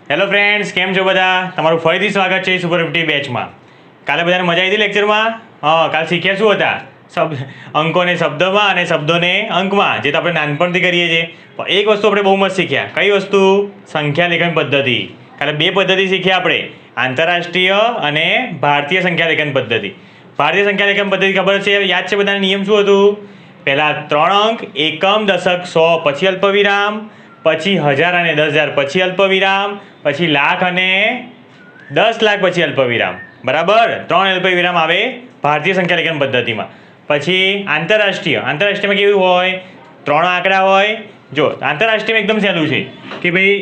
Hello friends, કેમ છો બધા? તમારું ફરીથી સ્વાગત છે સુપર 50 બેચમાં. કાલે બધાને મજા આવી હતી લેક્ચરમાં? હા, કાલે શીખ્યા શું હતા? અંકોને શબ્દમાં અને શબ્દોને અંકમાં, જે તો આપણે નાનપણથી કરીએ છીએ. પણ એક વસ્તુ આપણે બહુ મસ્ત શીખ્યા. કઈ વસ્તુ? સંખ્યા લેખન પદ્ધતિ. કાલે બે પદ્ધતિ શીખ્યા આપણે, આંતરરાષ્ટ્રીય અને ભારતીય સંખ્યા લેખન પદ્ધતિ. ભારતીય સંખ્યા લેખન પદ્ધતિ ખબર છે? યાદ છે બધાને? નિયમ શું હતું? પહેલાં 3 અંક, એકમ, દશક, 100, પછી અલ્પવિરામ, પછી 1000 અને 10,000, પછી અલ્પવિરામ, પછી લાખ અને 10 લાખ, પછી અલ્પવિરામ. બરાબર, 3 અલ્પવિરામ આવે ભારતીય સંખ્યા લેખન પદ્ધતિમાં. પછી આંતરરાષ્ટ્રીયમાં કેવું હોય? 3 આંકડા હોય. જો આંતરરાષ્ટ્રીયમાં એકદમ સહેલું છે કે ભાઈ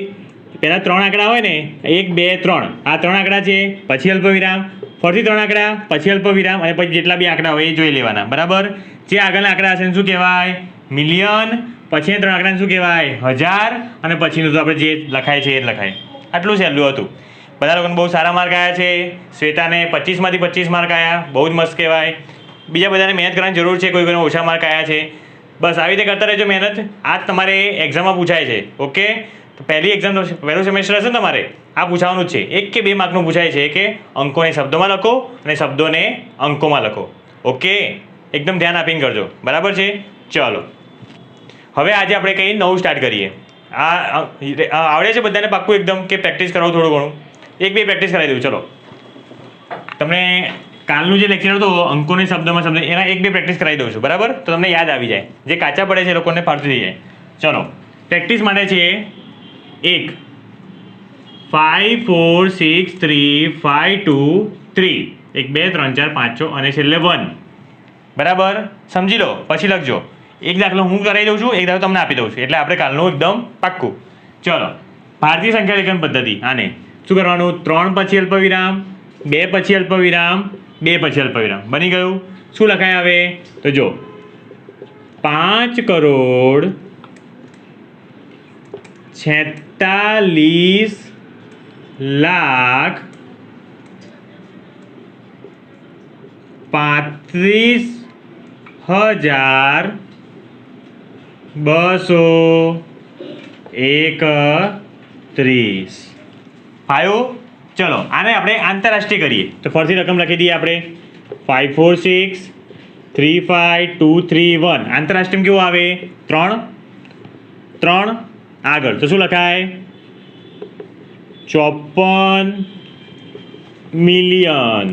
પહેલાં 3 આંકડા હોય ને, 1 2 3, આ 3 આંકડા છે, પછી અલ્પવિરામ, ફરીથી 3 આંકડા, પછી અલ્પવિરામ, અને પછી જેટલા બી આંકડા હોય એ જોઈ લેવાના. બરાબર, જે આગળના આંકડા હશે એને શું કહેવાય? મિલિયન. પછી 3 આંકડાને શું કહેવાય? 1000. અને પછીનું તો આપણે જે લખાય છે એ જ લખાય. આટલું સહેલું હતું. બધા લોકોને બહુ સારા માર્ક આવ્યા છે. શ્વેતાને 25માંથી 25 માર્ક આવ્યા, બહુ જ મસ્ત કહેવાય. બીજા બધાને મહેનત કરવાની જરૂર છે, કોઈને ઓછા માર્ક આવ્યા છે. બસ આવી રીતે કરતા રહેજો મહેનત. આ જ તમારે એક્ઝામમાં પૂછાય છે. ઓકે, તો પહેલી એક્ઝામ, પહેલું સેમેસ્ટર હશે ને તમારે, આ પૂછવાનું જ છે. 1 કે 2 માર્કનું પૂછાય છે કે અંકોને શબ્દોમાં લખો અને શબ્દોને અંકોમાં લખો. ઓકે, એકદમ ધ્યાન આપીને કરજો. બરાબર છે? ચલો, હવે આજે આપણે કંઈ નવું સ્ટાર્ટ કરીએ. આવડે છે બધાને પાક્કું એકદમ કે પ્રેક્ટિસ કરાવું થોડું ઘણું? 1-2 પ્રેક્ટિસ કરાવી દઉં. ચલો, તમને કાલનું જે લેક્ચર હતો અંકોને શબ્દમાં શબ્દ, એના 1-2 પ્રેક્ટિસ કરાવી દઉં છું. બરાબર, તો તમને યાદ આવી જાય. જે કાચા પડે છે એ લોકોને ફાવતું થઈ જાય. ચલો, પ્રેક્ટિસ માટે છે 1 5 4 6 3 5 2 3, 1 2 3 4 5 6 અને છેલ્લે 1. બરાબર, સમજી લો, પછી લખજો. એક દાખલો હું કરાવી દઉં છું, એક દાખલો તમને આપી દઉં છું, એટલે આપણે કાલનું એકદમ પાક્કું. ચલો, ભારતીય સંખ્યા લેખન પદ્ધતિ. આને શું કરવાનું? 3 પછી અલ્પવિરામ, 2 પછી અલ્પવિરામ, 2 પછી અલ્પવિરામ. બની ગયું. શું લખાય હવે? તો જો 46,35,231. આવ્યું? ચલો, આને આપણે આંતરરાષ્ટ્રીય કરીએ તો ફરીથી રકમ લખી દઈએ આપણે. 5 4 6 3 5 2 3 1. આંતરરાષ્ટ્રીય કેવું આવે? 3 આગળ તો શું લખાય? 54 મિલિયન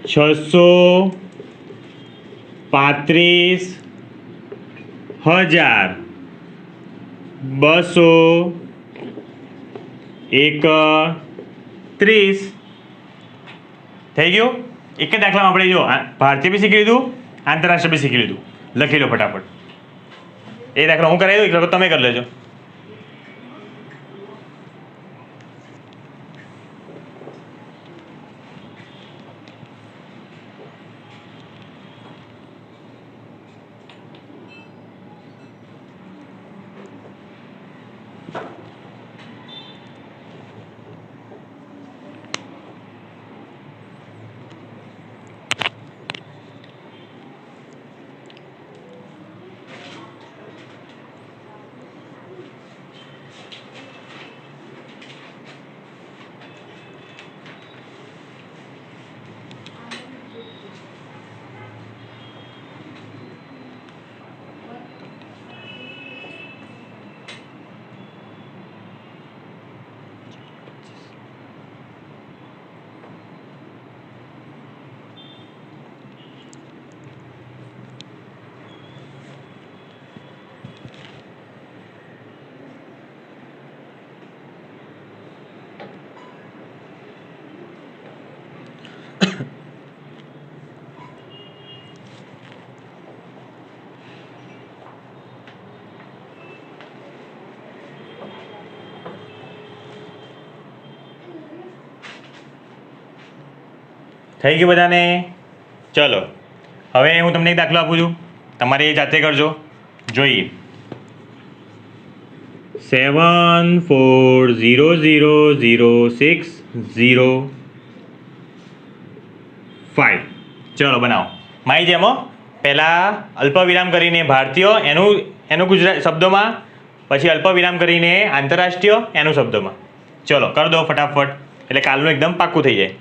635,231. થઈ ગયું? એક જ દાખલામાં આપણે જો ભારતીય બી શીખી લીધું, આંતરરાષ્ટ્રીય બી શીખી લીધું. લખી લો ફટાફટ. એ દાખલો હું કરાવી દઉં, એક દાખલો તમે કરી લેજો. થઈ ગયું બધાને? ચલો, હવે હું તમને એક દાખલો આપું છું, તમારે એ જાતે કરજો. જોઈએ 74000605. ચલો બનાવો. મારી જેમ પહેલાં અલ્પવિરામ કરીને ભારતીય, એનું ગુજરાત શબ્દોમાં પછી અલ્પ વિરામ કરીને આંતરરાષ્ટ્રીય એનું શબ્દમાં. ચલો કર દો ફટાફટ, એટલે કાલનું એકદમ પાક્કું થઈ જાય.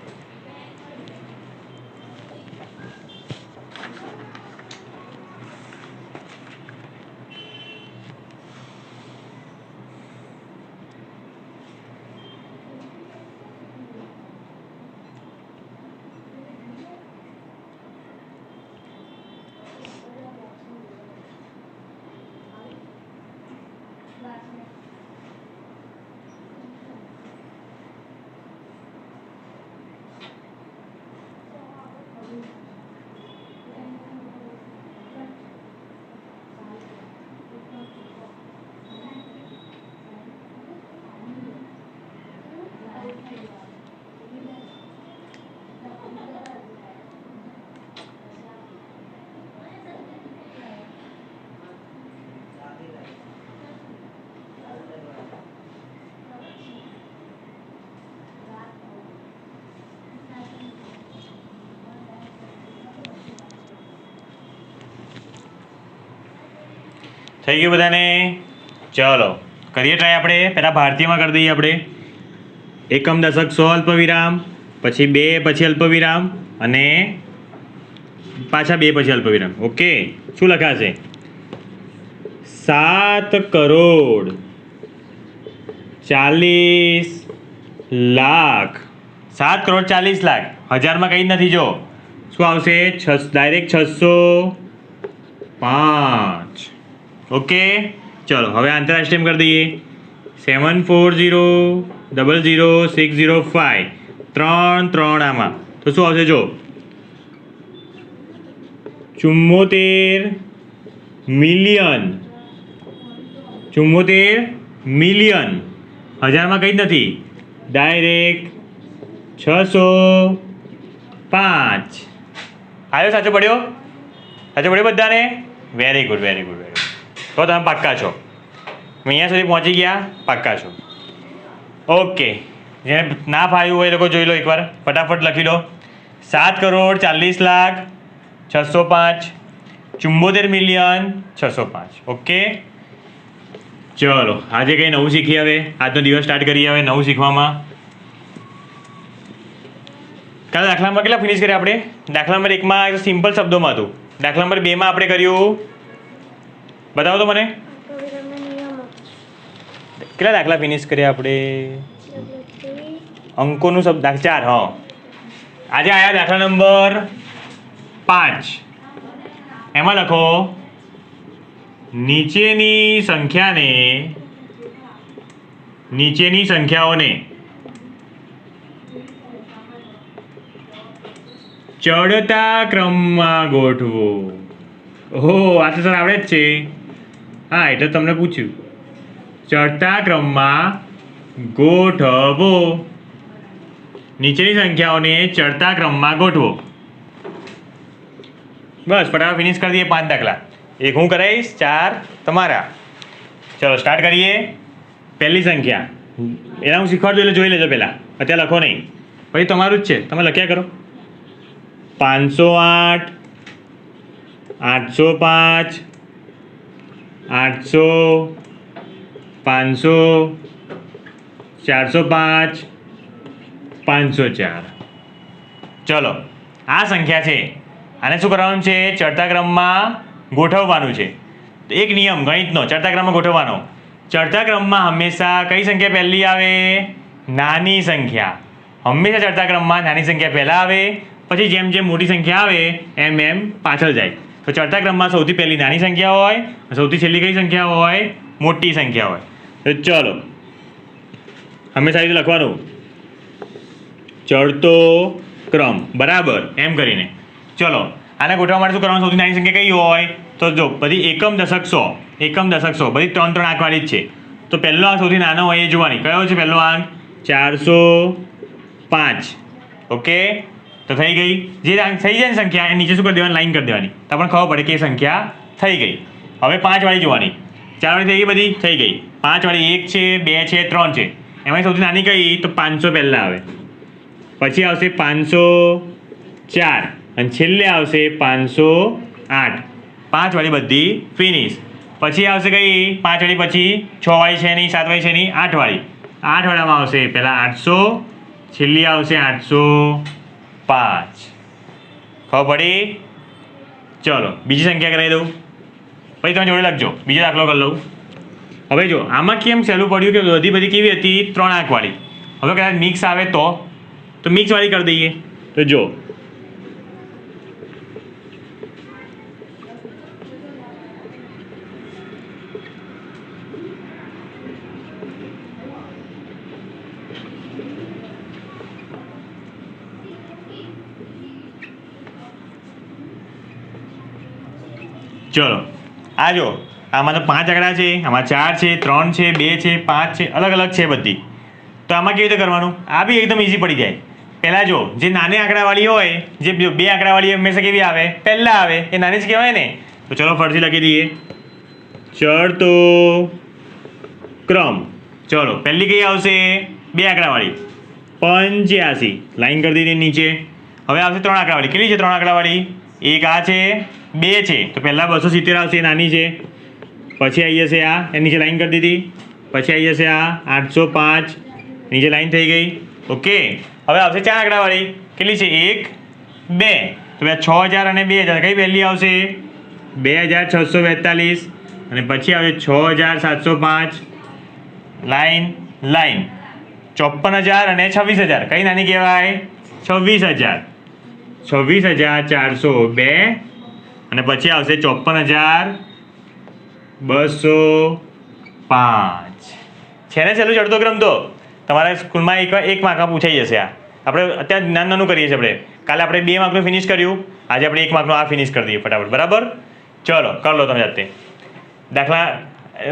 થઈ ગયું બધાને? ચલો કરીએ ટ્રાય. આપણે પહેલાં ભારતીયમાં કરી દઈએ. આપણે એકમ દશક 100 અલ્પ વિરામ, પછી 2, પછી અલ્પ વિરામ, અને પાછા 2 પછી અલ્પ વિરામ. ઓકે, શું લખાશે? 7 કરોડ 40 લાખ. 7 કરોડ 40 લાખ. હજારમાં કંઈ જ નથી. જો શું આવશે? ડાયરેક્ટ 605. ઓકે, ચલો હવે આંતરરાષ્ટ્રીય કરી દઈએ. 74000605. 3 આમાં તો શું આવશે? જો 74 મિલિયન. 74 મિલિયન. હજારમાં કંઈ જ નથી. ડાયરેક્ટ 605. આવ્યો? સાચો પડ્યો? સાચો પડ્યો બધાને? Very good, very good, very good. તો તમે પાક્કા છો. અહીંયા સુધી પહોંચી ગયા, પાક્કા છો. ઓકે, જેને ના ફાવ્યું હોય એ લોકો જોઈ લો એકવાર, ફટાફટ લખી લો. 7 કરોડ 40 લાખ 605. 74 મિલિયન 605. ઓકે, ચલો આજે કંઈ નવું શીખીએ. હવે આજનો દિવસ સ્ટાર્ટ કરીએ. હવે નવું શીખવામાં કાલે દાખલા નંબર કેટલા ફિનિશ કર્યા આપણે? દાખલા નંબર 1માં સિમ્પલ શબ્દોમાં હતું. દાખલા નંબર 2માં આપણે કર્યું, બતાવો તો મને. કેટલા દાખલા ફિનિશ કર્યા આપણે? અંકોનું શબ્દ 4. હા, આજે આયા દાખલા નંબર 5. એમાં લખો નીચેની સંખ્યાઓને ચડતા ક્રમમાં ગોઠવો. ઓહો, આ તો સર આવડે જ છે. હા, એટલે તમને પૂછ્યું. ચડતા ક્રમમાં ગોઠવો. નીચેની સંખ્યાઓને ચડતા ક્રમમાં ગોઠવો. બસ ફટાફટ ફિનિશ કરી દઈએ. 5 દાખલા. 1 હું કરાવીશ, 4 તમારા. ચલો સ્ટાર્ટ કરીએ. પહેલી સંખ્યા એના હું શીખવાડું એટલે જોઈ લેજો પહેલાં. અત્યારે લખો નહીં, પછી તમારું જ છે, તમે લખ્યા કરો. 508, 805, 800, 500, 405, 504. ચલો આ સંખ્યા છે, આને શું કરવાનું છે? ચડતા ક્રમમાં ગોઠવવાનું છે. એક નિયમ ગણિતનો ચડતા ક્રમમાં ગોઠવવાનો. ચડતા ક્રમમાં હંમેશા કઈ સંખ્યા પહેલી આવે? નાની સંખ્યા. હંમેશા ચડતા ક્રમમાં નાની સંખ્યા પહેલાં આવે, પછી જેમ જેમ મોટી સંખ્યા આવે એમ એમ પાછળ જાય. તો ચડતા ક્રમમાં સૌથી પહેલી નાની સંખ્યા હોય, સૌથી છેલ્લી કઈ સંખ્યા હોય? મોટી સંખ્યા હોય. તો ચલો હંમેશા રીતે લખવાનું ચડતો ક્રમ બરાબર એમ કરીને. ચલો આને ગોઠવવા માટે શું કરવાનું? સૌથી નાની સંખ્યા કઈ હોય? તો જો બધી એકમ દશક 100, એકમ દશક 100 બધી 3 આંકવાળી જ છે. તો પહેલો આંક સૌથી નાનો હોય એ જોવાની. કયો છે પહેલો આંક? 405. ઓકે, તો થઈ ગઈ. જે આંક થઈ જાય ને સંખ્યા એ નીચે શું કરી દેવાની? લાઈન કરી દેવાની. તો આપણને ખબર પડે કે સંખ્યા થઈ ગઈ. હવે 5 વાળી જોવાની. 4 વાળી થઈ ગઈ, બધી થઈ ગઈ. 5 વાળી 1 છે, 2 છે, 3 છે. એમાં સૌથી નાની કઈ? તો 500 પહેલાં આવે, પછી આવશે 504 અને છેલ્લે આવશે 508. 5 વાળી બધી ફિનિશ. પછી આવશે કઈ 5 વાળી, પછી 6 વાળી છે નહીં, 7 વાળી છે નહીં, 8 વાળી. 8 વાળામાં આવશે પહેલાં 800, છેલ્લી આવશે 805. ખબર પડી? ચલો બીજી સંખ્યા કરાવી દઉં, પછી તમે જોડે લખજો. બીજો દાખલો કરી લઉં. હવે જો આમાં કેમ સહેલું પડ્યું કે બધી કેવી હતી? 3 આંકવાળી. હવે કદાચ મિક્સ આવે તો મિક્સવાળી કરી દઈએ. તો જો ચલો આ જો આમાં તો 5 આંકડા છે, આમાં 4 છે, 3 છે, 2 છે, 5 છે, અલગ અલગ છે બધી. તો આમાં કેવી રીતે કરવાનું? આ બી એકદમ ઇઝી પડી જાય. પહેલાં જો જે નાની આંકડાવાળી હોય, જે 2 આંકડાવાળી હંમેશા કેવી આવે? પહેલાં આવે. એ નાની જ કહેવાય ને. તો ચલો ફરીથી લખી દઈએ. ચડતો ક્રમ. ચલો પહેલી કઈ આવશે? 2 આંકડાવાળી 85. લાઈન કરી દીધી નીચે. હવે આવશે 3 આંકડાવાળી. કેટલી છે 3 આંકડાવાળી? એક આ છે, 2 છે. તો પહેલાં 270 આવશે, એ નાની છે. પછી આવી જશે આ, એની નીચે લાઈન કરી દીધી. પછી આવી જશે આ 805, નીચે લાઈન થઈ ગઈ. ઓકે. હવે આવશે 4 આંકડાવાળી. કેટલી છે? 1, 2. તો 6000 અને 2000 કઈ પહેલી આવશે? 2642. અને પછી આવશે 6705. લાઈન 54000 અને 26000 કઈ નાની કહેવાય? 26000. 26402. અને પછી આવશે 54205. છે ને સહેલું ચડતો ક્રમ? તો તમારા સ્કૂલમાં એક માર્કમાં પૂછાઈ જશે. આ આપણે અત્યારે નાનું કરીએ છીએ. આપણે કાલે આપણે 2 માર્કનું ફિનિશ કર્યું, આજે આપણે 1 માર્કનું આ ફિનિશ કરી દઈએ ફટાફટ. બરાબર? ચલો કરી લો તમે જાતે. દાખલા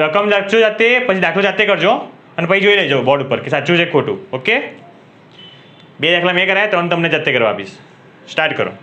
રકમ લખજો જાતે, પછી દાખલો જાતે કરજો અને પછી જોઈ લેજો બોર્ડ ઉપર કે સાચું છે ખોટું. ઓકે. 2 દાખલા મેં કરાયા, 3 તમને જાતે કરવા આપીશ. સ્ટાર્ટ કરો.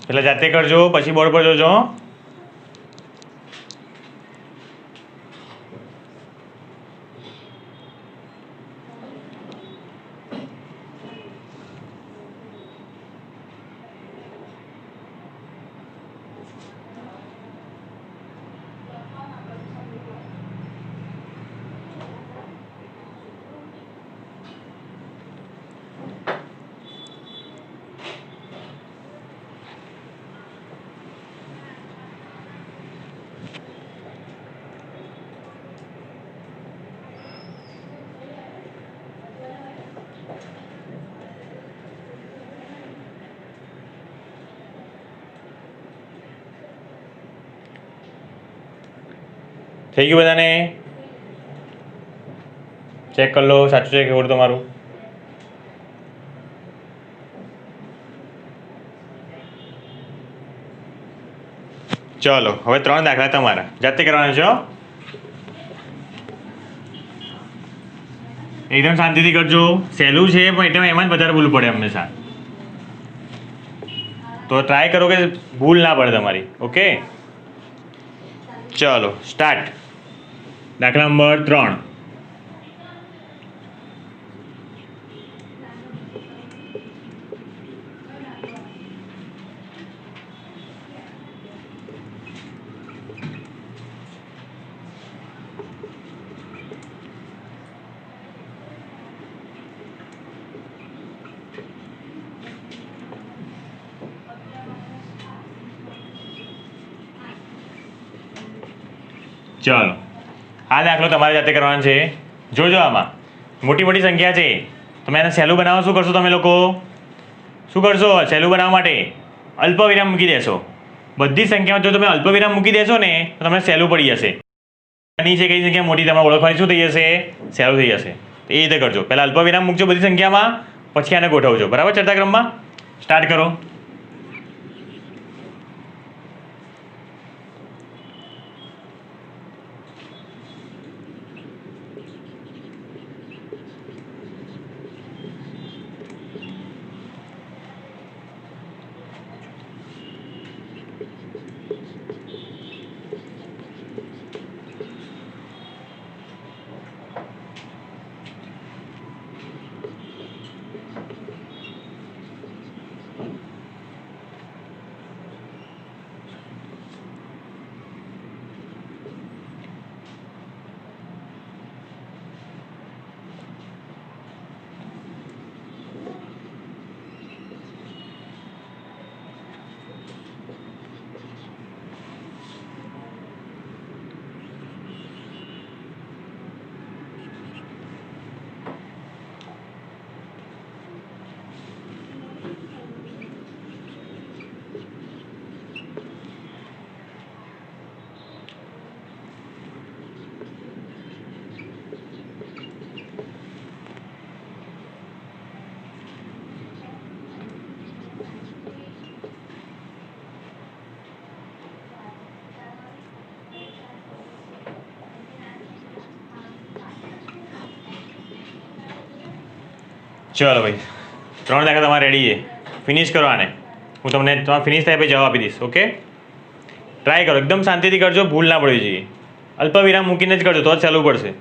એટલે જાતે કરજો, પછી બોર્ડ પર જોજો. થઈ ગયું બધાને? ચેક કરી લો સાચું છે કે ખોટું તમારું. ચલો હવે 3 દાખલા તમારા જાતે કરવાના છે. એકદમ શાંતિથી કરજો. સહેલું છે પણ એટલે એમાં જ વધારે ભૂલ પડે હંમેશા. તો ટ્રાય કરો કે ભૂલ ના પડે તમારી. ઓકે, ચલો સ્ટાર્ટ. દાખલા નંબર 3. ચલો આ દાખલો તમારે જાતે કરવાનો છે. જોજો આમાં મોટી મોટી સંખ્યા છે. તમે એને સહેલું બનાવો. શું કરશો તમે લોકો? શું કરશો સહેલું બનાવવા માટે? અલ્પવિરામ મૂકી દેશો. બધી સંખ્યામાં જો તમે અલ્પવિરામ મૂકી દેશો ને તો તમને સહેલું પડી જશે. નાની છે કઈ સંખ્યા મોટી તમારે ઓળખવાની શું થઈ જશે? સહેલું થઈ જશે. તો એ રીતે કરજો. પહેલાં અલ્પવિરામ મૂકજો બધી સંખ્યામાં, પછી આને ગોઠવજો. બરાબર? ચડતાક્રમમાં સ્ટાર્ટ કરો. ચલો ભાઈ 3 દાખલા તમારે રેડી છે. ફિનિશ કરો આને. હું તમને તમારે ફિનિશ થાય પછી જવાબ આપી દઈશ. ઓકે, ટ્રાય કરો. એકદમ શાંતિથી કરજો. ભૂલ ના પડવી જોઈએ. અલ્પવિરામ મૂકીને જ કરજો તો જ સહેલું પડશે.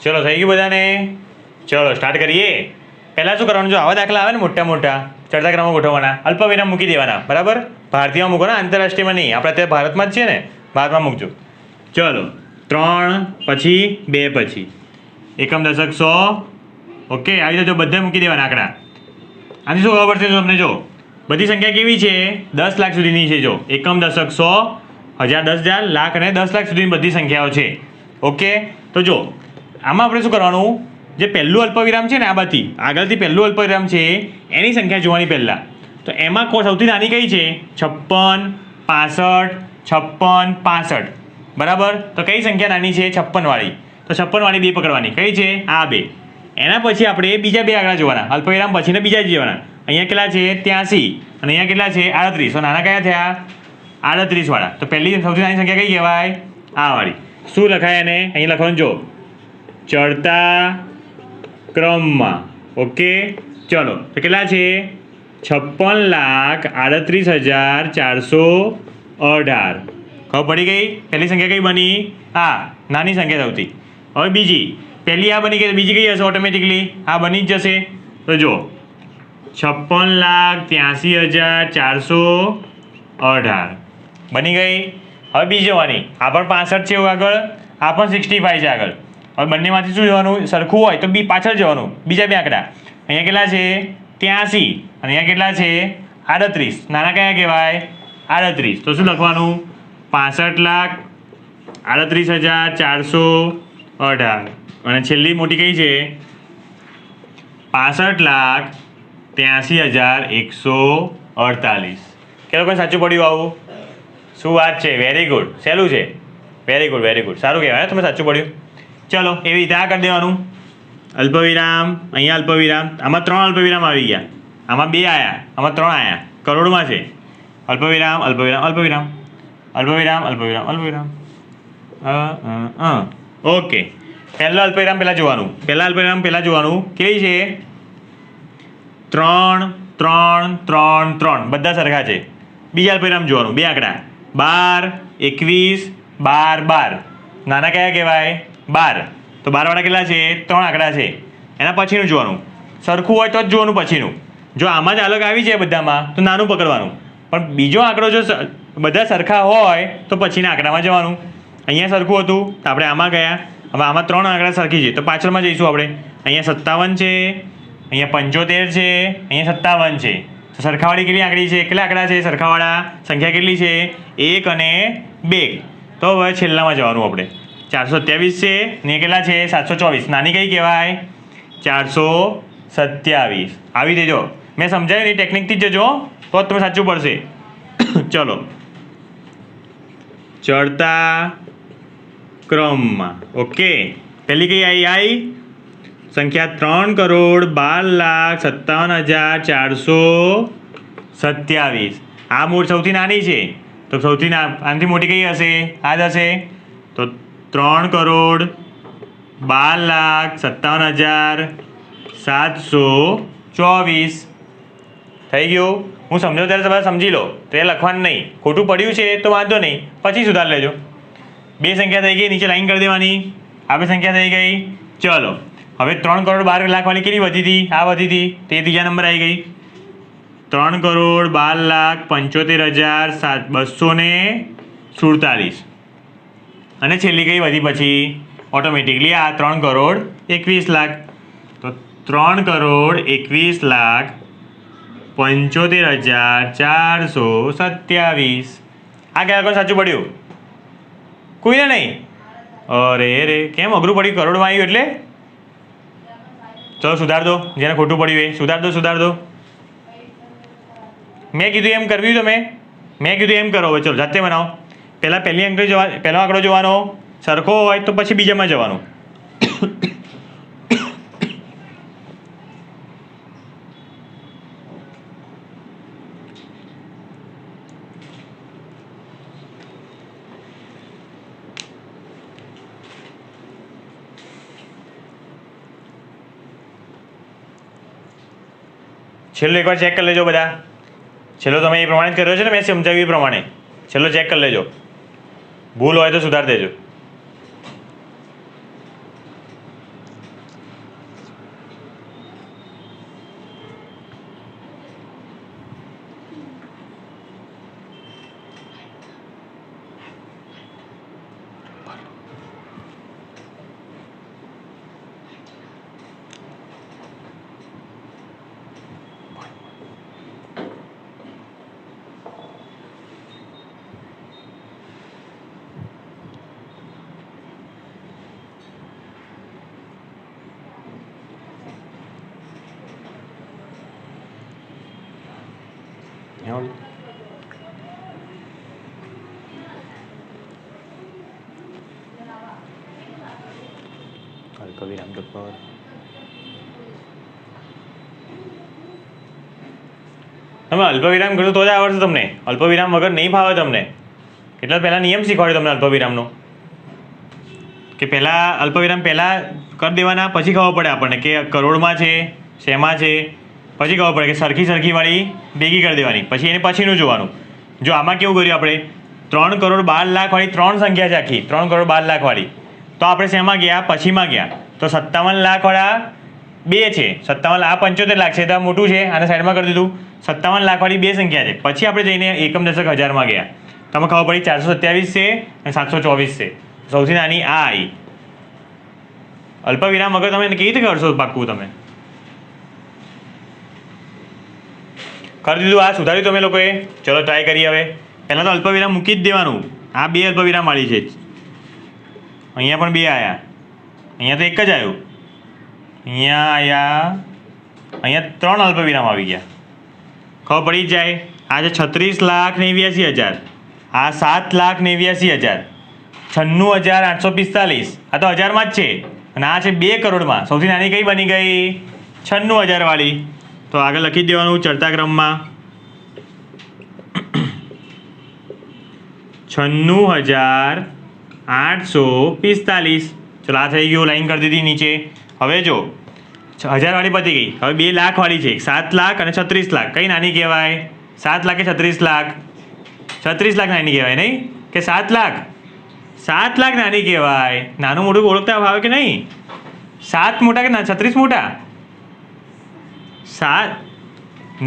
ચલો થઈ ગયું બધાને? ચલો સ્ટાર્ટ કરીએ. પહેલાં શું કરવાનું, જો આવા દાખલા આવે ને મોટા મોટા ચડતા ક્રમમાં ગોઠવવાના, અલ્પવિરામ મૂકી દેવાના, બરાબર? ભારતીયમાં મૂકો ને, આંતરરાષ્ટ્રીયમાં નહીં. આપણે અત્યારે ભારતમાં જ છીએ ને, ભારતમાં મૂકજો. ચલો 3 પછી 2 પછી એકમ દશક 100. ઓકે, આવી રીતે જો બધા મૂકી દેવાના આંકડા. આથી શું ખબર પડશે તમને? જો બધી સંખ્યા કેવી છે? 10 લાખ સુધીની છે. જો એકમ દશક 100, 1000, 10,000, લાખ અને 10 લાખ સુધીની બધી સંખ્યાઓ છે. ઓકે, તો જો આમાં આપણે શું કરવાનું, જે પહેલું અલ્પવિરામ છે ને, આ બાજુથી આગળથી પહેલું અલ્પવિરામ છે એની સંખ્યા જોવાની પહેલાં. તો એમાં સૌથી નાની કઈ છે? 56, 65, 56, 65. બરાબર? તો કઈ સંખ્યા નાની છે? 56 વાળી. તો 56 વાળી 2 પકડવાની. કઈ છે? આ 2. એના પછી આપણે બીજા 2 આંકડા જોવાના, અલ્પવિરામ પછીને બીજા જ જોવાના. અહીંયા કેટલા છે? 83 અને અહીંયા કેટલા છે? 38. તો નાના કયા થયા? 38 વાળા. તો પહેલી સૌથી નાની સંખ્યા કઈ કહેવાય? આ વાળી. શું લખાય એને? અહીં લખવાનું જો, ચડતા ક્રમમાં. ઓકે, ચલો તો કેટલા છે? 56,38,418. ખબર પડી ગઈ? પહેલી સંખ્યા કઈ બની? આ નાની સંખ્યા સૌથી. હવે બીજી, પહેલી આ બની ગઈ, બીજી કઈ હશે? ઓટોમેટિકલી આ બની જ જશે. તો જો 56,83,418 બની ગઈ. હવે બીજી જોવાની, આ પણ 65 છે આગળ, આ પણ 65 છે આગળ. હવે બંનેમાંથી શું જવાનું? સરખું હોય તો પાછળ જવાનું. બીજા 2 આંકડા, અહીંયા કેટલા છે? 83 અને અહીંયા કેટલા છે? 38. નાના કયા કહેવાય? 38. તો શું લખવાનું? 65,38,418. અને છેલ્લી મોટી કઈ છે? 65,83,148. કે લોકોને સાચું પડ્યું આવું? શું વાત છે, વેરી ગુડ. સહેલું છે, વેરી ગુડ, વેરી ગુડ, સારું કહેવાય તમે સાચું પડ્યું. ચલો એવી રીતે આ કરી દેવાનું. અલ્પવિરામ, અહીંયા અલ્પવિરામ, આમાં 3 અલ્પવિરામ આવી ગયા, આમાં 2 આવ્યા, આમાં 3 આવ્યા. કરોડમાં છે. અલ્પવિરામ, અલ્પવિરામ, અલ્પવિરામ, અલ્પવિરામ, અલ્પવિરામ, અલ્પવિરામ. ઓકે, પહેલો અલ્પવિરામ પહેલાં જોવાનું. પહેલાં જોવાનું કેવી છે? 3, 3, 3, 3 બધા સરખા છે. બીજા અલ્પવિરામ જોવાનું, 2 આંકડા, 12, 21, 12, 12. નાના કયા કહેવાય? 12. તો 12 વાળા કેટલા છે? 3 આંકડા છે. એના પછીનું જોવાનું, સરખું હોય તો જ જોવાનું પછીનું. જો આમાં જ અલગ આવી જાય બધામાં તો નાનું પકડવાનું, પણ બીજો આંકડો જો બધા સરખા હોય તો પછીના આંકડામાં જવાનું. અહીંયા સરખું હતું તો આપણે આમાં ગયા. હવે આમાં 3 આંકડા સરખી છે તો પાછળમાં જઈશું આપણે. અહીંયા 57 છે, અહીંયા 75 છે, અહીંયા 57 છે. તો સરખાવાળી કેટલી આંકડી છે? કેટલા આંકડા છે સરખાવાળા? સંખ્યા કેટલી છે? 1 અને 2. તો હવે છેલ્લામાં જવાનું આપણે. 427 છે ને કેટલા છે? 724. નાની કઈ કહેવાય? 427. આવી દેજો. મેં સમજાવ્યું ને ટેકનિકથી જ જજો તો જ તમે સાચું પડશે. ચલો, ચડતા ક્રમમાં. ઓકે, પહેલી કઈ આવી? સંખ્યા 3,12,57,427. આ મૂળ સૌથી નાની છે તો આનાથી મોટી કઈ હશે? આ જ હશે. તો 3,12,57,724 થઈ ગયું. હું સમજાવું ત્યારે તમારે સમજી લો, તો એ લખવાનું નહીં. ખોટું પડ્યું છે તો વાંધો નહીં, પછી સુધાર લેજો. 2 સંખ્યા થઈ ગઈ, નીચે લાઈન કરી દેવાની. આ 2 સંખ્યા થઈ ગઈ. ચલો હવે 3,12,00,000 વાળી કેટલી વધી હતી? આ વધી હતી, તે ત્રીજા નંબર આવી ગઈ. 3,12,75,247. અને છેલ્લી કઈ વધી પછી? ઓટોમેટિકલી આ 3,21,00,000. તો 3,21,75,427. આ કયા કોણ સાચું પડ્યું? કોઈને નહીં? અરે રે, કેમ અઘરું પડ્યું? કરોડમાં આવ્યું એટલે? ચલો સુધાર દો, જેને ખોટું પડ્યું એ સુધાર દો. મેં કીધું એમ કરવી તમે? મેં કીધું એમ કરો. હવે ચલો જાતે બનાવો. પહેલો આંકડો જોવાનો, સરખો હોય તો પછી બીજામાં જવાનું. છેલ્લો એકવાર ચેક કરી લેજો બધા. છેલ્લો તમે એ પ્રમાણે જ કર્યો છે ને, મેં સમજાવ્યું એ પ્રમાણે. છેલ્લો ચેક કરી લેજો, ભૂલ હોય તો સુધાર દેજો. यहाँ અલ્પવિરામ પર તમે અલ્પવિરામ કરો તો જ આવડશે તમને. અલ્પવિરામ વગર નહીં ફાવે તમને. એટલે પહેલાં નિયમ શીખવાડ્યો તમને અલ્પવિરામનો, કે પહેલાં અલ્પવિરામ પહેલાં કરી દેવાના, પછી ખબર પડે આપણને કે કરોડમાં છે, શેમાં છે, પછી ખબર પડે કે સરખી ભેગી કરી દેવાની, પછી એને પછીનું જોવાનું. જો આમાં કેવું કર્યું આપણે, 3,12,00,000 વાળી 3 સંખ્યા છે આખી, 3,12,00,000 વાળી. તો આપણે શેમાં ગયા, પછીમાં ગયા. તો 57,00,000 વાળા 2 છે, 57 આ 75,00,000 છે, તો મોટું છે, આને સાઈડમાં કરી દીધું. 57,00,000 વાળી 2 સંખ્યા છે. પછી આપણે જઈને એકમ દશક હજારમાં ગયા. તમે ખબર પડી 427 છે અને 724 છે. સૌથી નાની આ આવી. અલ્પવિરામ વગર તમે કેવી રીતે કરશો પાક્કું? તમે કરી દીધું, આ સુધાર્યું તમે લોકોએ. ચલો ટ્રાય કરીએ હવે. પહેલાં તો અલ્પવિરામ મૂકી જ દેવાનું. આ 2 અલ્પવિરામ વાળી છે, અહીંયા પણ 2 આવ્યા, અહીંયા તો એક જ આવ્યું, અહીંયા આવ્યા, અહીંયા 3 અલ્પવિરામ આવી ગયા. ખબર પડી જ જાય. આ છે 36,89,000, આ 7,89,000, 96,845. આ તો હજારમાં જ છે, અને આ છે 2 કરોડમાં. સૌથી નાની કઈ બની ગઈ? 96,000 વાળી. તો આગળ લખી દેવાનું ચડતા ક્રમમાં 96,845. ચલો આ થઈ ગયું, લાઈન કરી દીધી નીચે. હવે જો 1000 વાળી પતી ગઈ. હવે 2 લાખ વાળી છે, 7 લાખ અને 36 લાખ. કઈ નાની કહેવાય? 7 લાખ કે 36 લાખ? 36 લાખ નાની કહેવાય નહીં કે 7 લાખ? 7 લાખ નાની કહેવાય. નાનું મોટું ઓળખતા આવે કે નહીં? 7 મોટા કે 36 મોટા? 7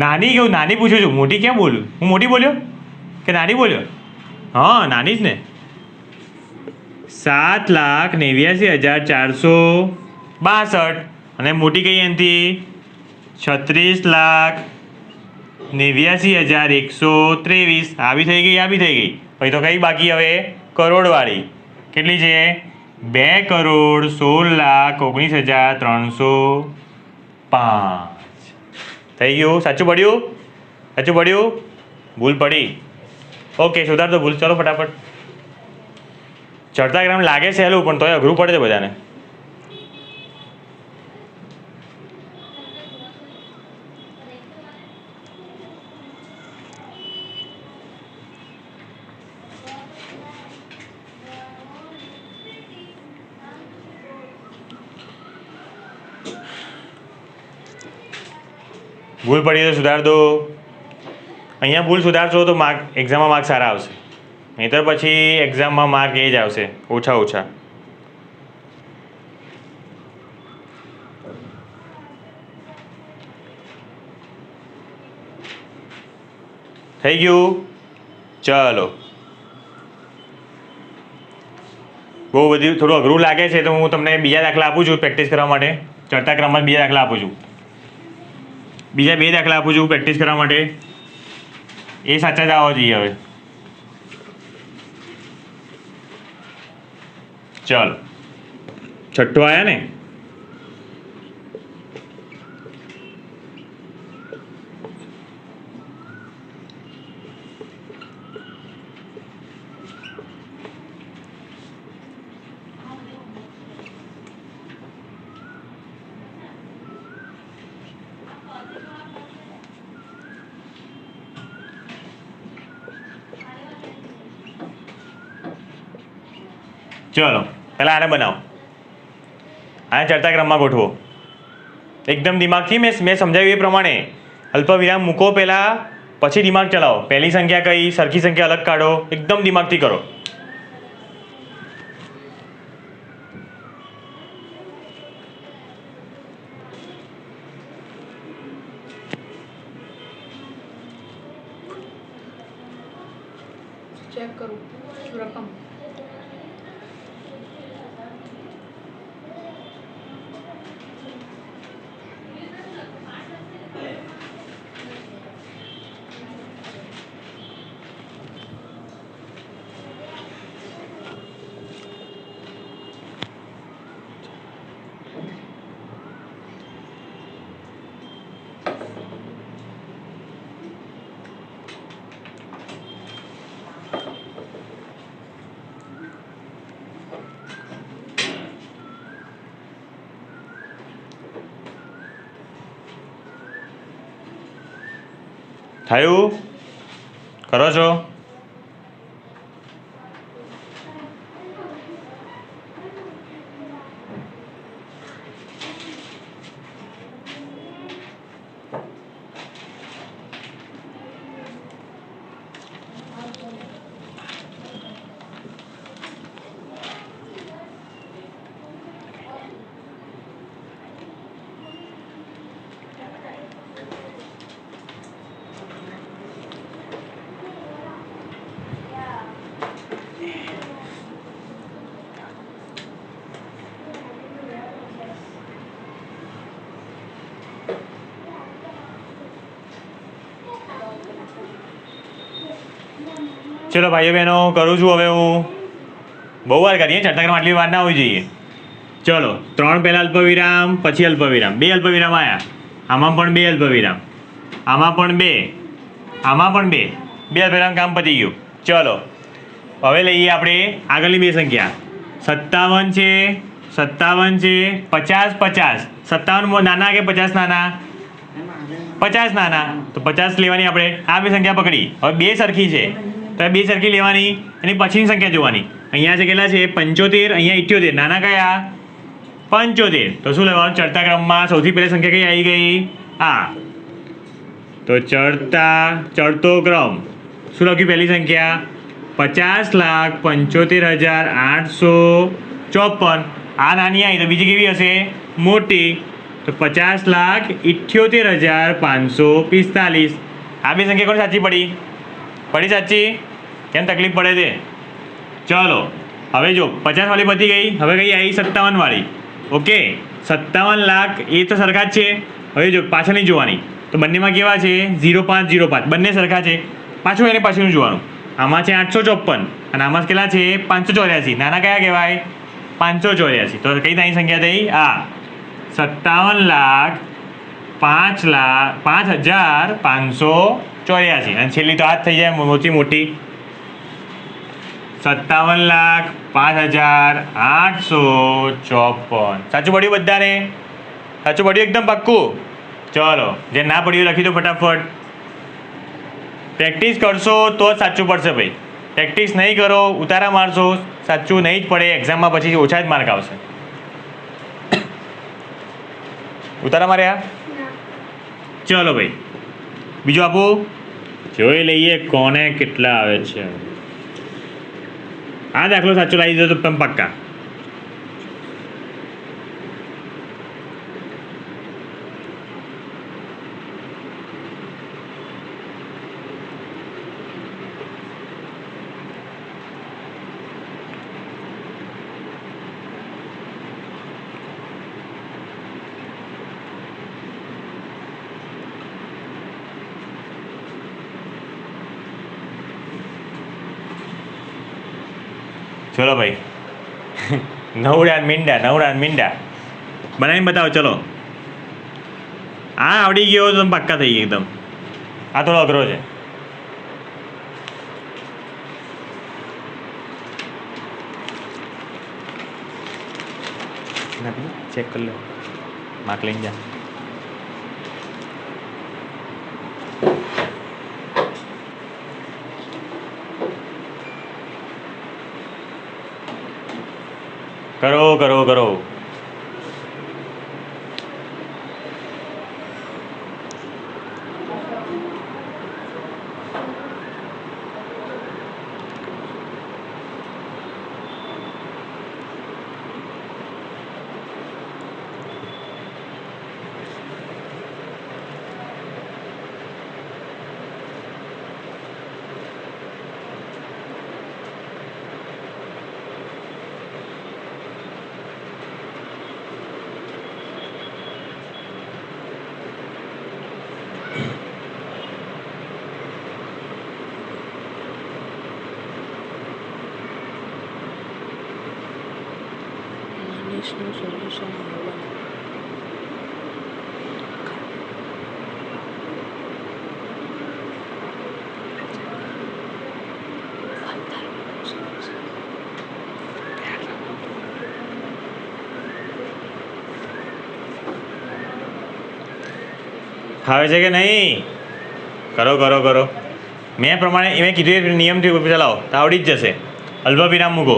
નાની કેવું? નાની પૂછું છું, મોટી ક્યાં બોલું? હું મોટી બોલ્યો કે નાની બોલ્યો? હા, નાની જ ને. 7,89,462. અને મોટી કઈ એનથી? 36,89,123. આવી થઈ ગઈ, આવી થઈ ગઈ. પછી તો કઈ બાકી હવે? કરોડવાળી. કેટલી છે? 2,16,19,305. થઈ ગયું? સાચું પડ્યું? સાચું પડ્યું? ભૂલ પડી? ઓકે, સુધાર તો ભૂલ. ચલો ફટાફટ. ચડતા ક્રમ લાગે સહેલું, પણ તોય અઘરું પડે છે બધાને. ભૂલ પડી તો સુધાર દો. અહીંયા ભૂલ સુધારશો તો એક્ઝામમાં માર્ક સારા આવશે, નહીંતર પછી એક્ઝામમાં માર્ક એ જ આવશે, ઓછા ઓછા. થઈ ગયું? ચલો. બહુ બધું થોડું અઘરું લાગે છે તો હું તમને બીજા દાખલા આપું છું પ્રેક્ટિસ કરવા માટે. ચડતા ક્રમમાં બીજા દાખલા આપું છું, બીજા 2 દાખલા આપું છું પ્રેક્ટિસ કરવા માટે. એ સાચા જ આવવા જોઈએ. હવે ચાલો, છઠ્ઠો આવ્યા ને? ચલો પહેલાં આને બનાવો, આને ચડતા ક્રમમાં ગોઠવો એકદમ દિમાગથી. મેં સમજાવ્યું એ પ્રમાણે અલ્પવિરામ મૂકો પહેલાં, પછી દિમાગ ચલાવો. પહેલી સંખ્યા કઈ, સરખી સંખ્યા અલગ કાઢો, એકદમ દિમાગથી કરો. ચેક કરું રકમ. થયું? કરો છો? ચલો ભાઈઓ બહેનો કરું છું હવે હું. બહુ વાર કરીએ, ચર્ચા કરવામાં આટલી વાર ના હોવી જોઈએ. ચલો 3 પહેલા અલ્પવિરામ, પછી અલ્પવિરામ, 2 અલ્પવિરામ આવ્યા. આમાં પણ 2 અલ્પવિરામ, આમાં પણ 2, આમાં પણ 2. 2 અલ્પવિરામ કામ પતી ગયું. ચલો હવે લઈએ આપણે આગળની 2 સંખ્યા. 57 છે, 57 છે, 50 50. 57 નાના કે 50 નાના? 50 નાના. તો 50 લેવાની આપણે. આ 2 સંખ્યા પકડી. હવે 2 સરખી છે તો આ 2 સરખી લેવાની, એની પછીની સંખ્યા જોવાની. અહીંયા છે કેટલા છે? 75, અહીંયા 78. નાના કયા? 75. તો શું લેવાનું? ચડતા ક્રમમાં સૌથી પહેલી સંખ્યા કઈ આવી ગઈ? આ. તો ચડતો ક્રમ શું લખ્યું? પહેલી સંખ્યા 50,75,854. આ નાની આવી તો બીજી કેવી હશે? મોટી. તો 50,78,545. આ 2 સંખ્યા કોણ સાચી પડી? પડી સાચી? કેમ તકલીફ પડે છે? ચલો હવે જો 50 વાળી પતી ગઈ. હવે કઈ આવી? 57 વાળી. ઓકે, 57 લાખ એ તો સરખા જ છે. હવે જો પાછળની જોવાની. તો બંનેમાં કેવા છે? 0505. બંને સરખા છે. પાછું એને પાછળનું જોવાનું. આમાં છે 854 અને આમાં કેટલા છે? 584. નાના કયા કહેવાય? 584. તો કઈ નાની સંખ્યા થઈ? આ 57,05,584. અને છેલ્લી તો આ જ થઈ જાય મોટી મોટી. 57,05,854. સાચું પડ્યું બધાને? સાચું પડ્યું એકદમ પાક્કું? ચલો જે ના પડ્યું લખી દો ફટાફટ. પ્રેક્ટિસ કરશો તો જ સાચું પડશે ભાઈ. પ્રેક્ટિસ નહીં કરો, ઉતારા મારશો, સાચું નહીં જ પડે. એક્ઝામમાં પછી ઓછા જ માર્ક આવશે. ઉતારા માર્યા? ચલો ભાઈ બીજું આપું. જોઈ લઈએ કોને કેટલા આવે છે. આ દાખલો સાચો લાવી દીધો તો તમે પક્કા. ચલો ભાઈ નવડા મીંડા બનાવીને બતાવો. ચલો આ આવડી ગયો તો પક્કા થઈ ગયા એકદમ. આ થોડો અઘરો છે. ચેક કરી લો, માર્ક લઈને જા. કરો. National Solution Award. આવે છે કે નહીં? કરો કરો કરો. મેં પ્રમાણે મેં કીધું એ નિયમથી ચલાવો તો આવડી જ જશે. અલ્પ વિરામ મૂકો.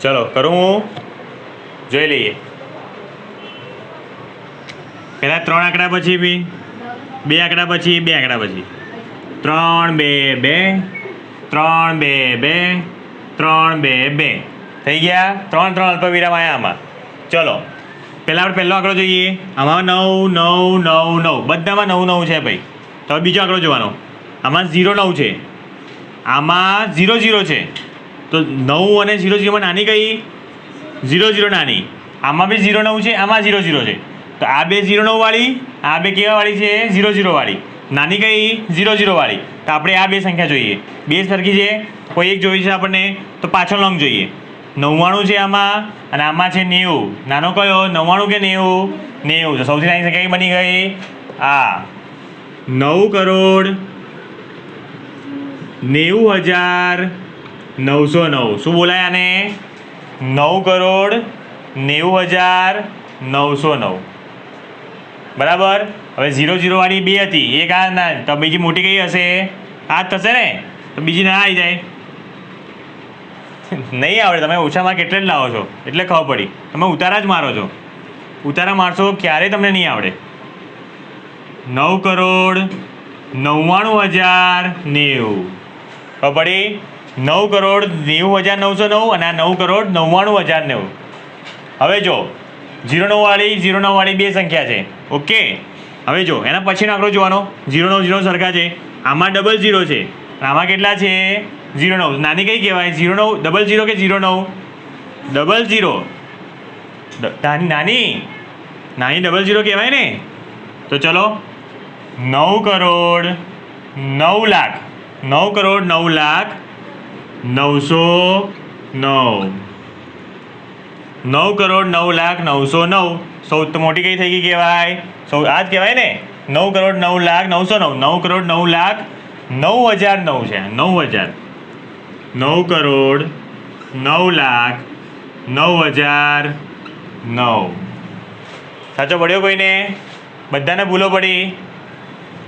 ચલો કરું હું, જોઈ લઈએ. પહેલાં 3 આંકડા પછી બી 2 આંકડા પછી 2 આંકડા પછી 3 2 2 3 2 2 3 2 2 થઈ ગયા. 3 3 અલ્પ વિરામ આવ્યા આમાં. ચલો પહેલાં આપણે પહેલો આંકડો જોઈએ. આમાં 9 9 9 9 બધામાં 9 9 છે ભાઈ. તો બીજો આંકડો જોવાનો. આમાં 0 9 છે, આમાં 0 0 છે. તો 9 અને 0 0 માં નાની કઈ? 0 0 નાની. આમાં બી 0 9 છે, આમાં 0 0 છે. તો આ બે 0 9 વાળી, આ બે કેવા વાળી છે? 0 0 વાળી. નાની કઈ? 0 0 વાળી. તો આપણે આ બે સંખ્યા જોઈએ. બે સરખી છે, કોઈ એક જોઈ છે આપણને, તો પાછળનો અંક જોઈએ. 99 છે આમાં અને આમાં છે 90. નાનો કયો? 99 કે 90? 90. તો સૌથી નાની સંખ્યા બની ગઈ આ 9,90,909. શું બોલાય આને? 9,90,909. બરાબર. હવે 0 0 વાળી બે હતી, એક આ ના, તો બીજી મોટી કઈ હશે? આ જ થશે ને. તો બીજી ના આવી જાય. નહીં આવડે. તમે ઓછા માર્ક એટલે જ લાવો છો, એટલે ખબર પડી. તમે ઉતારા જ મારો છો. ઉતારા મારશો ક્યારેય તમને નહીં આવડે. 9,99,090. ખબર પડી? 9,90,909 અને આ 9,99,090. હવે જો 0 9 વાળી 0 9 વાળી બે સંખ્યા છે. ઓકે. હવે જો એના પછીનો આંકડો જોવાનો. 0 9 0 સરખા છે. આમાં 00 છે, આમાં કેટલા છે? 0 9. નાની કઈ કહેવાય? 0 9 00 કે 0 9? 00. નાની નાની નાની 00 કહેવાય ને. તો ચલો 9,09,00,000. 9,09,909. 9,09,909. સૌથી મોટી કઈ થઈ ગઈ કહેવાય? આ જ કહેવાય ને. 9,09,909. 9,09,9,009 છે. 9,000. 9,09,9,009. સાચો પડ્યો કોઈને? બધાને ભૂલો પડી?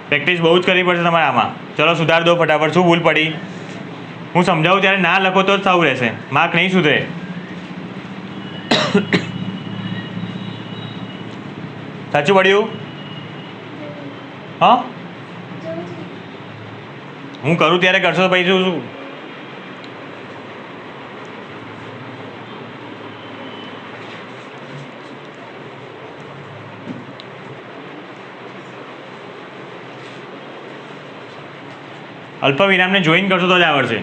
પ્રેક્ટિસ બહુ જ કરવી પડશે તમારે આમાં. ચલો સુધાર દો ફટાફટ. શું ભૂલ પડી? હું સમજાવું ત્યારે ના લખો તો જ સારું રહેશે. માર્ક નહીં સુધરે. સાચું પડ્યું? હા, હું કરું ત્યારે કરશો તો પછી શું? અલ્પ વિરામને જોઈન કરશો તો જ આવડશે.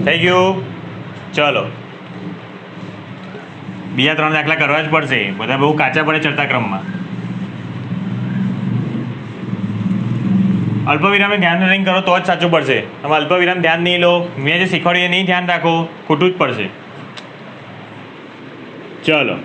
થઈ ગયું. ચલો બીજા 3 દાખલા કરવા જ પડશે. બધા બહુ કાચા પડે ચડતા ક્રમમાં. અલ્પ વિરામને ધ્યાન નહીં કરો તો જ સાચું પડશે. તમે અલ્પ વિરામ ધ્યાન નહીં લો, મેં જે શીખવાડ્યું એ નહીં ધ્યાન રાખો, ખોટું જ પડશે. ચલો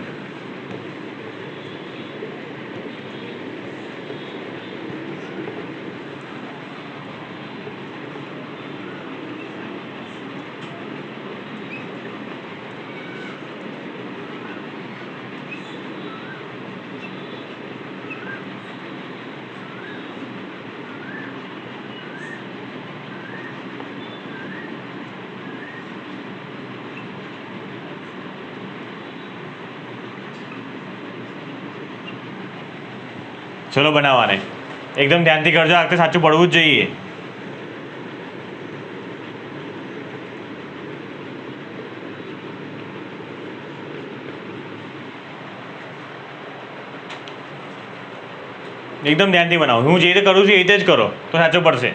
ચલો બનાવવાને એકદમ ધ્યાનથી કરજો. આ વખતે સાચું પડવું જ જોઈએ. એકદમ ધ્યાનથી બનાવો. હું જે રીતે કરું છું એ રીતે જ કરો તો સાચું પડશે.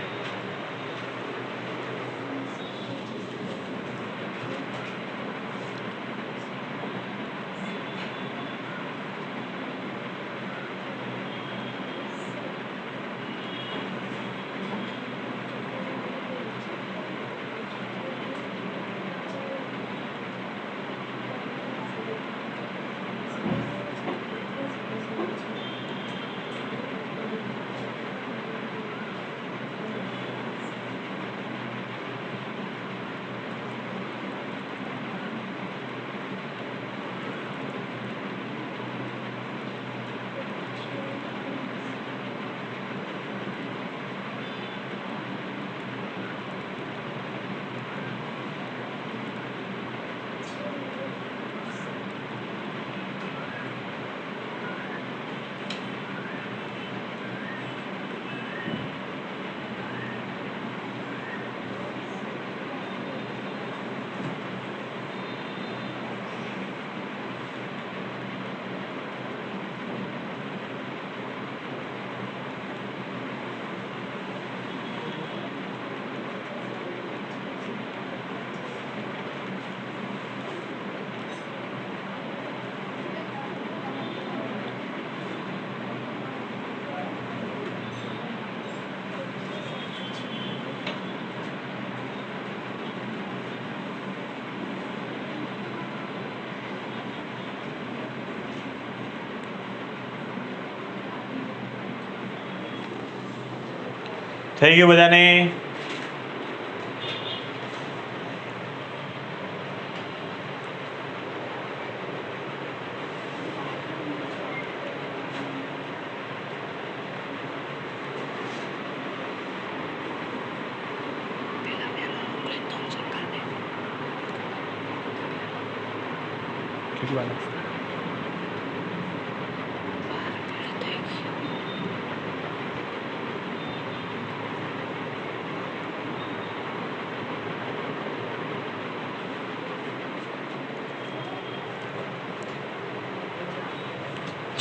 થઈ ગયું બધાને?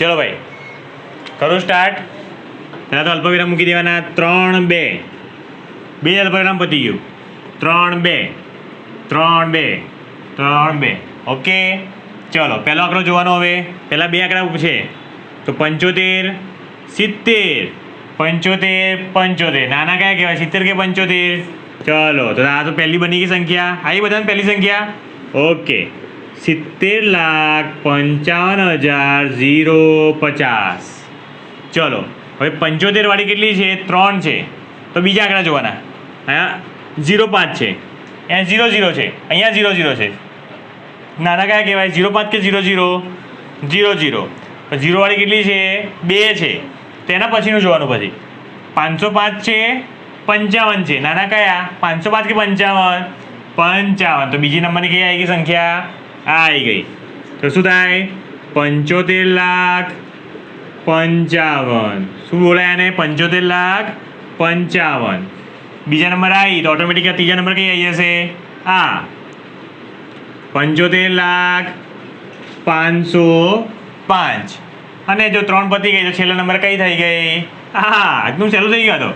ચલો ભાઈ કરું સ્ટાર્ટ. પહેલાં તો અલ્પવિરામ મૂકી દેવાના. 3 2 બે અલ્પવિરામ પતી ગયું. 3 2 3 2 3 2. ઓકે ચલો પહેલો આંકડો જોવાનો. હવે પહેલાં બે આંકડા પૂછે તો 75 70 75 75. નાના કયા કહેવાય? 70 કે 75? ચલો તો આ તો પહેલી બની ગઈ સંખ્યા. આવી બધાને પહેલી સંખ્યા. ઓકે 70,55,050. ચલો હવે 75 વાળી કેટલી છે? 3 છે. તો બીજા આંકડા જોવાના. અહીંયા 05 છે, અહીંયા 00 છે, અહીંયા 00 છે. નાના કયા કહેવાય? 05 કે 00? 00. 0 વાળી કેટલી છે? 2 છે. તેના પછીનું જોવાનું. પછી 505 છે, 55 છે. નાના કયા? 505 કે 55? 55. તો બીજી નંબરની કઈ આવી ગઈ સંખ્યા? આવી ગઈ. તો શું થાય? 75,55,000. શું બોલાય આને? 75,55,000. બીજા નંબર આવી તો ઓટોમેટિક ત્રીજા નંબર કઈ આવી જશે? આ 75,505. અને જો 3 પતી ગઈ તો છેલ્લો નંબર કઈ થઈ ગઈ? હા એકદમ સહેલું થઈ ગયો. તો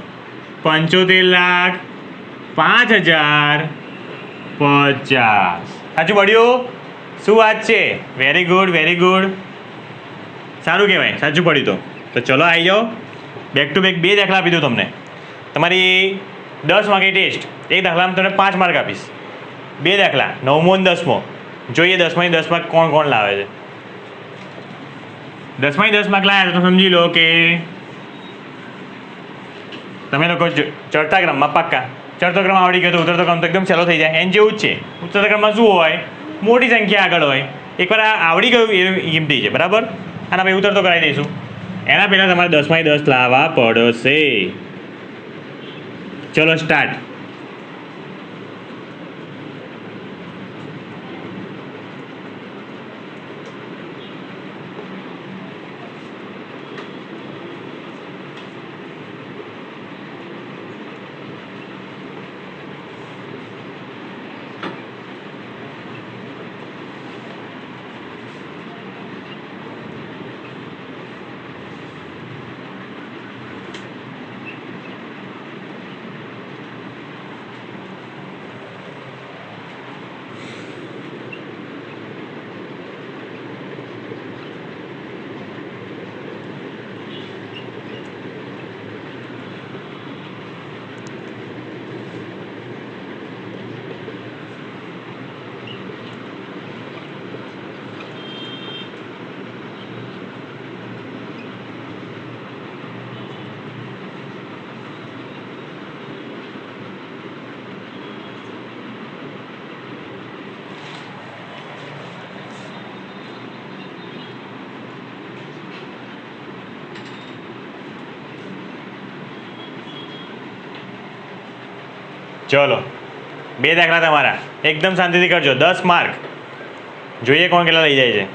75,05,050. સાચું પડ્યું? શું વાત છે? Very good very good. સારું કહેવાય, સાચું પડ્યું. તો ચલો આવી જાઓ. બેક ટુ બેક બે દાખલા આપી દઉં તમને. તમારી 10 માર્કની ટેસ્ટ. એક દાખલામાં તમને 5 માર્ક આપીશ. બે દાખલા 9મો અને 10મો. જોઈએ 10માંથી 10 માર્ક કોણ કોણ લાવે છે. 10માંથી 10 માર્ક લાવ્યા તો સમજી લો કે તમે લોકો ચડતા ક્રમમાં પાક્કા. ચડતો ક્રમ આવડી ગયો તો ઉતરતો ક્રમ તો એકદમ સહેલો થઈ જાય. એન જેવું જ છે. ઉતરતા ક્રમમાં શું હોય? મોટી સંખ્યા આગળ હોય. એકવાર આ આવડી ગયું એ કિંમતી છે. બરાબર? આના પછી ઉતરતો કરાવી દઈશું. એના પહેલાં તમારે 10માંથી 10 લાવવા પડશે. ચલો સ્ટાર્ટ. ચલો 2 દાખલા તમારા એકદમ શાંતિથી કરજો. 10 માર્ક. જોઈએ કોણ કેટલા લઈ જાય છે.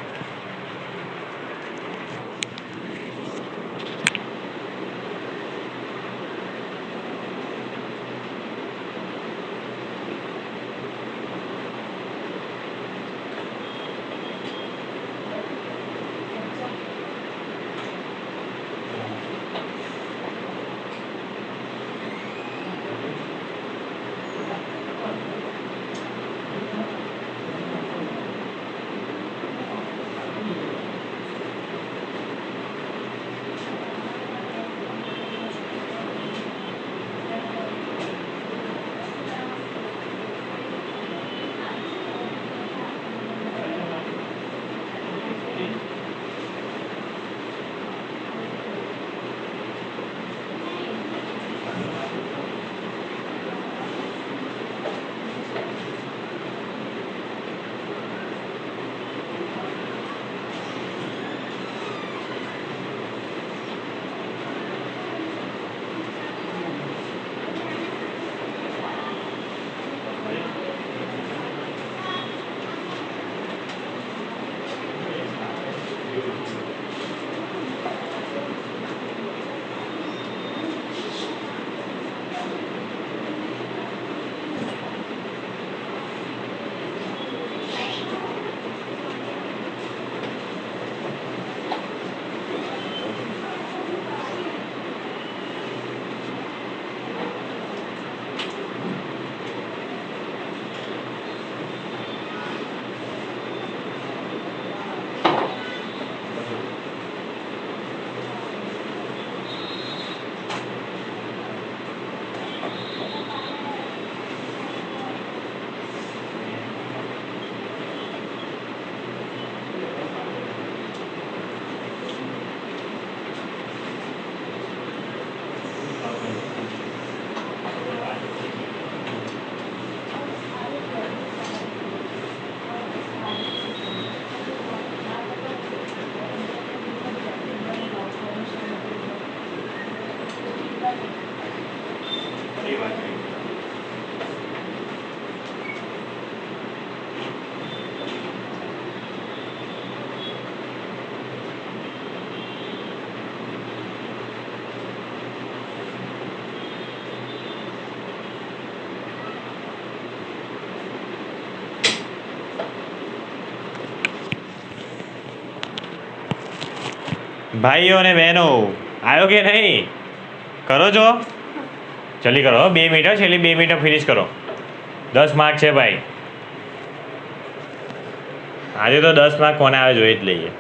ભાઈઓ અને બહેનો આવ્યો કે નહીં? કરો છો? જલ્દી કરો. 2 મિનિટ છેલ્લી 2 મિનિટ ફિનિશ કરો. 10 માર્ક છે ભાઈ. આજે તો 10 માર્ક કોને આવે જોઈ જ લઈએ.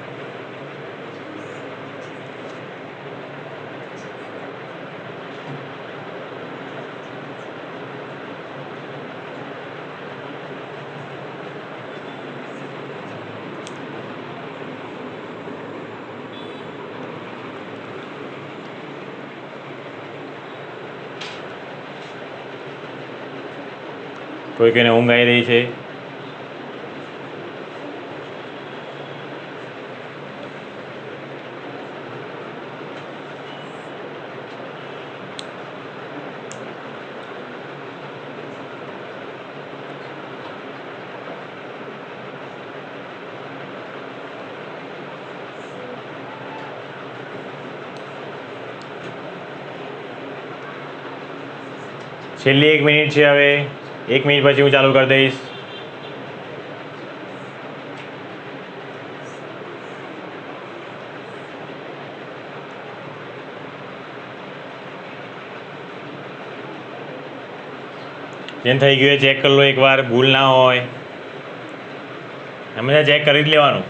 કોઈ કોઈને ઊંઘ આવી રહી છે? છેલ્લી 1 મિનિટ છે હવે. 1 મિનિટ પછી હું ચાલુ કરી દઈશ. જેમ થઈ ગયું ચેક કરી લો એકવાર. ભૂલ ના હોય હંમેશા ચેક કરી જ લેવાનું.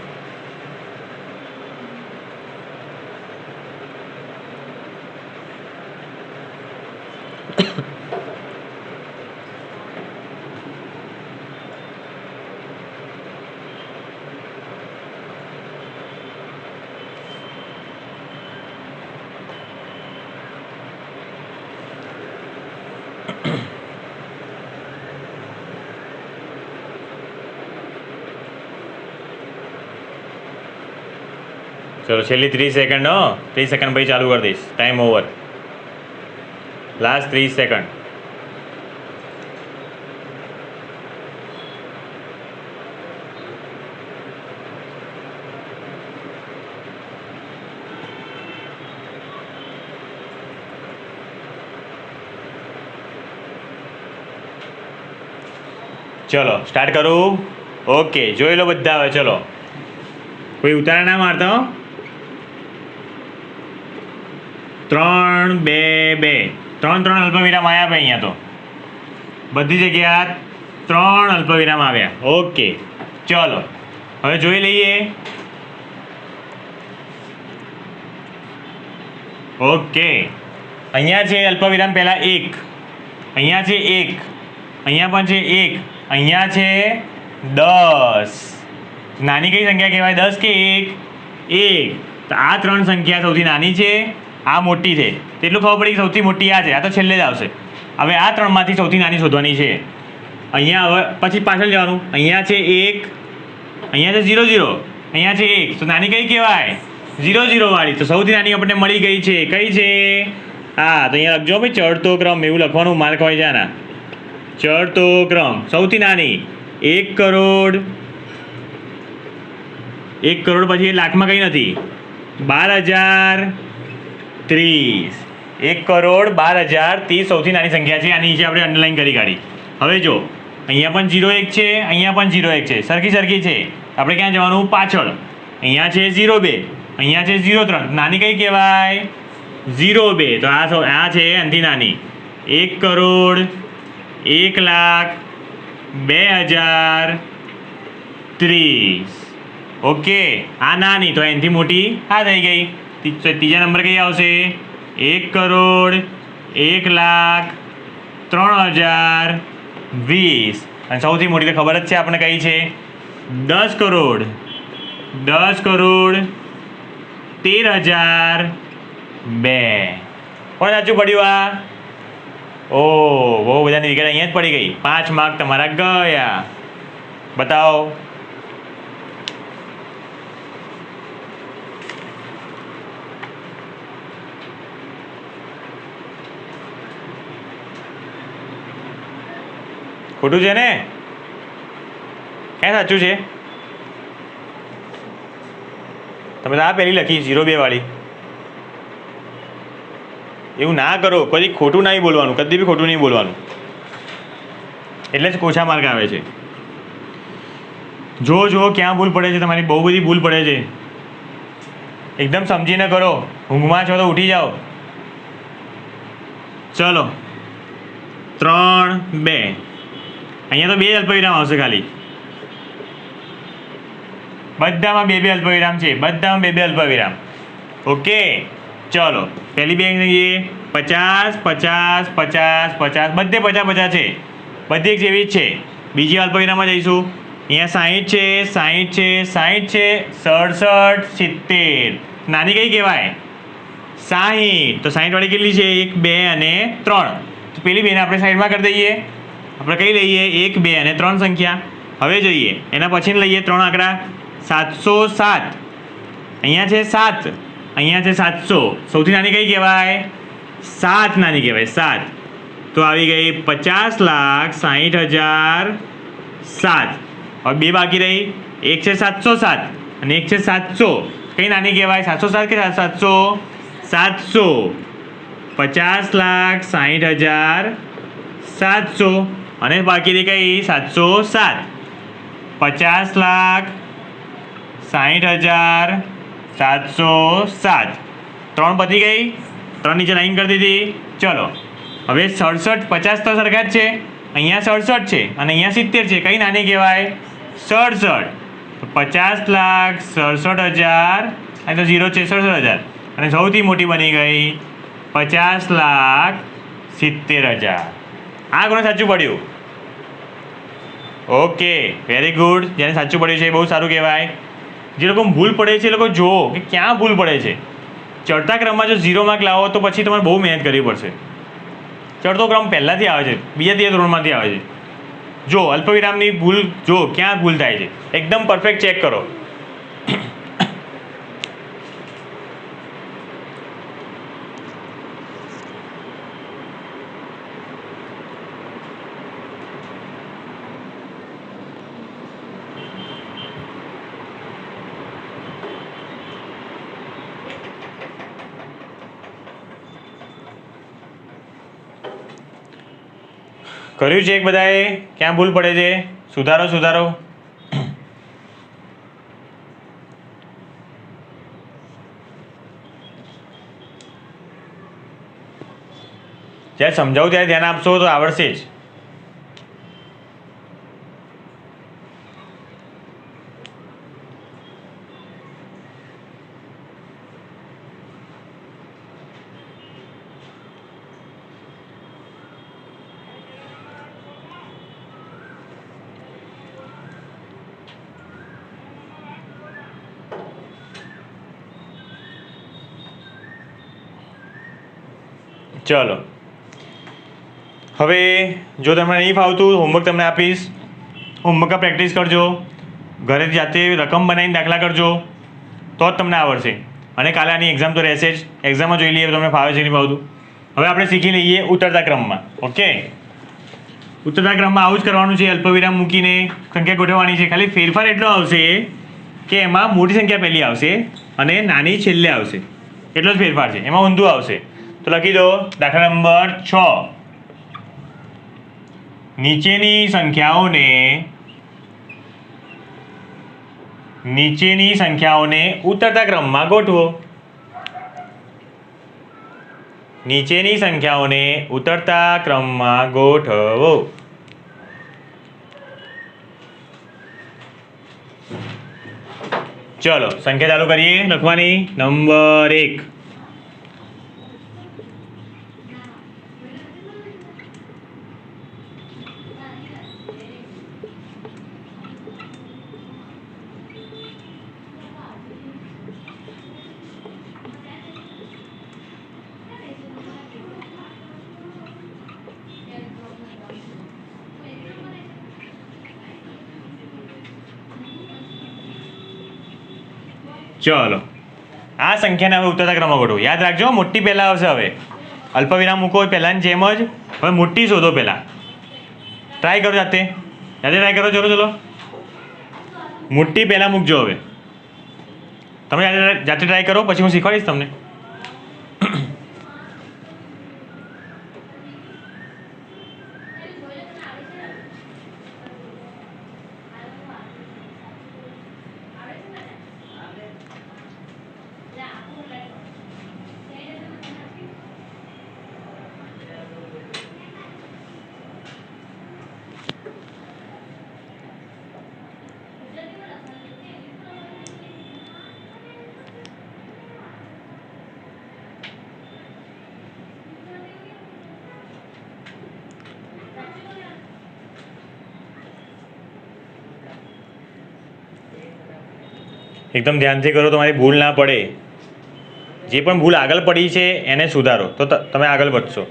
चलो छेल्ली 30 सेकंड. 30 सेकंड भाई चालू कर दईश. Time over. Last 30 second. ચલો સ્ટાર્ટ કરું. ઓકે જોઈ લો બધા હવે. ચલો કોઈ ઉતારા ના મારતો. 3 2 2 3 અલ્પવિરામ આવ્યા ભાઈ. અહીંયા તો બધી જગ્યા 3 અલ્પવિરામ આવ્યા. ઓકે ચલો હવે જોઈ લઈએ. ઓકે અહીંયા છે અલ્પવિરામ પહેલાં 1, અહીંયા છે 1, અહીંયા પણ છે 1, અહીંયા છે 10. નાની કઈ સંખ્યા કહેવાય? 10 કે 1? 1. તો આ 3 સંખ્યા સૌથી નાની છે, આ મોટી છે. તેટલું ખબર પડી કે સૌથી મોટી આ છે. આ તો છેલ્લે જ આવશે. હવે આ 3માંથી સૌથી નાની શોધવાની છે. અહીંયા હવે પછી પાછળ જવાનું. અહીંયા છે 1, અહીંયા છે 0 0, અહીંયા છે 1. તો નાની કઈ કહેવાય? 0 0 વાળી. તો સૌથી નાની આપણને મળી ગઈ છે. કઈ છે? હા તો અહીંયા લખજો ભાઈ, ચડતો ક્રમ એવું લખવાનું. માર્ક હોય છે આના. ચડતો ક્રમ સૌથી નાની 1 કરોડ. 1 કરોડ પછી એ લાખમાં કંઈ નથી. 12,030. 1 કરોડ 12,030 સૌથી નાની સંખ્યા છે. આની નીચે આપણે અંડરલાઈન કરી કાઢી. હવે જો અહીંયા પણ 0 1 છે, અહીંયા પણ 0 1 છે. સરખી છે. આપણે ક્યાં જવાનું? પાછળ. અહીંયા છે 0 2, અહીંયા છે 0 3. નાની કઈ કહેવાય? 0 2. તો આ છે આનાથી નાની. 1 કરોડ 1,02,030. ઓકે આ નાની. તો એનાથી મોટી આ થઈ ગઈ. ત્રીજા નંબર કઈ આવશે? 1 કરોડ 1,03,020. અને સૌથી મોટી તો ખબર જ છે આપણને કઈ છે? 10 કરોડ 13,002. કોણ સાચું પડ્યું? આ બહુ બધાની વિકેટ અહીંયા જ પડી ગઈ. 5 માર્ક તમારા ગયા. બતાવો. ખોટું છે ને? ક્યાં સાચું છે? તમે તો આ પહેલી લખી 0 2 વાળી. એવું ના કરો. કદી ખોટું નહીં બોલવાનું. કદી બી ખોટું નહીં બોલવાનું. એટલે જ ઓછા માર્ક આવે છે. જો ક્યાં ભૂલ પડે છે તમારી. બહુ બધી ભૂલ પડે છે. એકદમ સમજીને કરો. ઊંઘમાં છો તો ઉઠી જાઓ. ચલો 3 2. અહીંયા તો 2 અલ્પવિરામ આવશે ખાલી. બધામાં 2 2 અલ્પવિરામ છે. બધામાં 2 2 અલ્પવિરામ. ઓકે ચલો પહેલી બે 50 50 50 50. બધે 50 50 છે. બધી એક જેવી જ છે. બીજી અલ્પવિરામમાં જઈશું. અહીંયા 60 છે 60 છે 60 છે 67 70. નાની કઈ કહેવાય? 60. તો 60 વાળી કેટલી છે? 1 2 અને 3. તો પેલી બેને આપણે સાઈડમાં કરી દઈએ. આપણે કઈ લઈએ? 1 2 અને 3 સંખ્યા. હવે જોઈએ એના પછી લઈએ 3 આંકડા. 707. અહીંયા છે 7, અહીંયા છે 700. સૌથી નાની કઈ કહેવાય? 7 નાની કહેવાય. 7. તો આવી ગઈ 50,60,007. હવે 2 બાકી રહી. એક છે 707 અને એક છે 700. કઈ નાની કહેવાય? 707 કે 700? 700. 50,60,007. અને બાકી રહી કઈ? 707. 50,60,007. 3 પતી ગઈ. 3 નીચે લાઈન કરી દીધી. ચલો હવે 67 50 તો સરખા જ છે. અહીંયા 67 છે અને અહીંયા 70 છે. કઈ નાની કહેવાય? 67. તો 50,67,000. અહીં તો 0 છે. 67,000. અને સૌથી મોટી બની ગઈ 50,70,000. આ કોને સાચું પડ્યું? Okay very good. જેને સાચું પડ્યું છે એ બહુ સારું કહેવાય. જે લોકો ભૂલ પડે છે એ લોકો જુઓ કે ક્યાં ભૂલ પડે છે. ચડતા ક્રમમાં જો 0 માર્ક લાવો તો પછી તમારે બહુ મહેનત કરવી પડશે. ચડતો ક્રમ પહેલાંથી આવે છે, બીજા ત્રીજા ધોરણમાંથી આવે છે. જો અલ્પવિરામની ભૂલ જો ક્યાં ભૂલ થાય છે એકદમ પરફેક્ટ ચેક કરો. કર્યું છે એક બધાએ? ક્યાં ભૂલ પડે છે? સુધારો સુધારો. જ્યારે સમજાવું ત્યારે ધ્યાન આપશો તો આવડશે જ. ચલો હવે જો તમને નહીં ફાવતું હોમવર્ક તમને આપીશ, હોમવર્કમાં પ્રેક્ટિસ કરજો, ઘરે જાતે રકમ બનાવીને દાખલા કરજો તો જ તમને આવડશે. અને કાલે આની એક્ઝામ તો રહેશે જ, એક્ઝામમાં જોઈ લઈએ તમને ફાવે છે નહીં ફાવતું. હવે આપણે શીખી લઈએ ઉતરતા ક્રમમાં. ઓકે, ઉતરતા ક્રમમાં આવું જ કરવાનું છે. અલ્પવિરામ મૂકીને સંખ્યા ગોઠવવાની છે. ખાલી ફેરફાર એટલો આવશે કે એમાં મોટી સંખ્યા પહેલી આવશે અને નાની છેલ્લે આવશે, એટલો જ ફેરફાર છે, એમાં ઊંધું આવશે. તો લખી દો દાખલા નંબર 6. નીચેની સંખ્યાઓને ઉતરતા ક્રમમાં ગોઠવો. નીચેની સંખ્યાઓને ઉતરતા ક્રમમાં ગોઠવો. ચલો સંખ્યા ચાલુ કરીએ લખવાની. નંબર 1. ચલો આ સંખ્યાને હવે ઉતરતા ક્રમમાં ગોઠવો. યાદ રાખજો મોટી પહેલાં આવશે. હવે અલ્પવિરામ મૂકો પહેલાંની જેમ જ. હવે મોટી શોધો પહેલાં. ટ્રાય કરો જાતે ટ્રાય કરો. ચલો મોટી પહેલાં મૂકજો. હવે તમે જાતે ટ્રાય કરો, પછી હું શીખવાડીશ તમને. એકદમ ધ્યાનથી કરો, તમારી ભૂલ ના પડે. જે પણ ભૂલ આગળ પડી છે એને સુધારો તો તમે આગળ વધશો.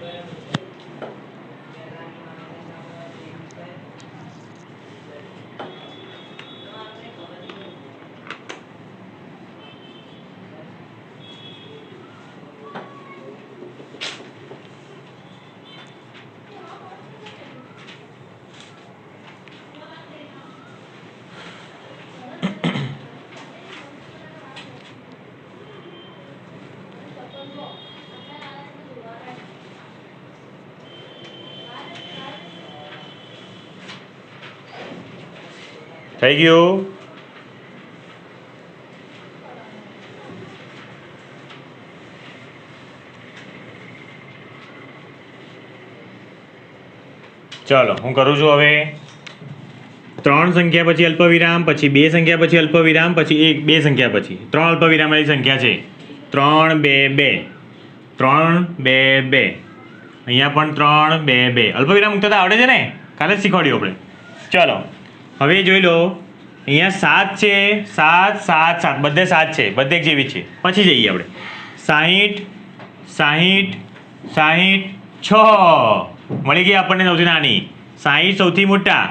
થઈ ગયું. ચલો હું કરું છું. હવે 3 સંખ્યા પછી અલ્પવિરામ, પછી 2 સંખ્યા પછી અલ્પવિરામ, પછી 2 સંખ્યા પછી 3 અલ્પવિરામ વાળી સંખ્યા છે. 3 2 2 3 2 2. અહીંયા પણ 3 2 2. અલ્પવિરામ મૂકતા આવડે છે ને? કાલે જ શીખવાડ્યું આપણે. ચલો હવે જોઈ લો. અહીંયા 7 છે, 7 7 7 બધે 7 છે, બધે એક જેવી છે. પછી જઈએ આપણે 60 60 60 6 મળી ગઈ આપણને સૌથી નાની. 60 સૌથી મોટા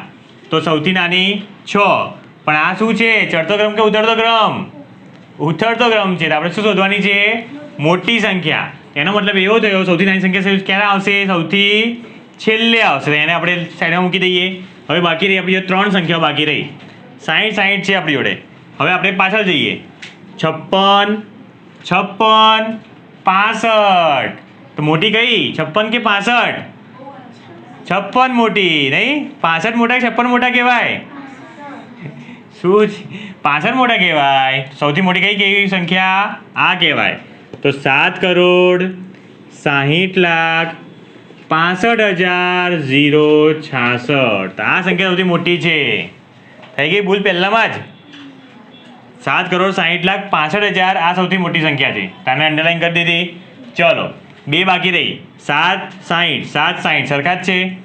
તો સૌથી નાની 6. પણ આ શું છે? ચડતો ક્રમ કે ઉતરતો ક્રમ? ઉતરતો ક્રમ છે. તો આપણે શું શોધવાની છે? મોટી સંખ્યા. એનો મતલબ એવો થયો સૌથી નાની સંખ્યા ક્યારે આવશે? સૌથી છેલ્લે આવશે. એને આપણે સાઈડમાં મૂકી દઈએ. હવે બાકી રહી આપણી જોડે 3 સંખ્યાઓ બાકી રહી. 60 60 છે આપણી જોડે. હવે આપણે પાછળ જઈએ. 56 56 65. તો મોટી કઈ? 56 કે 65? 56 મોટી નહીં 65 મોટા કે 56 મોટા કહેવાય શું 65 મોટા કહેવાય સૌથી મોટી કઈ કેવી સંખ્યા આ કહેવાય તો 7,60,65,066 આ સંખ્યા સૌથી મોટી છે થઈ ગઈ ભૂલ પહેલામાં જ 7,60,65,000 આ સૌથી મોટી સંખ્યા છે તને અંડરલાઈન કરી દીધી ચલો બે બાકી રહી 7,60 સરખા જ છે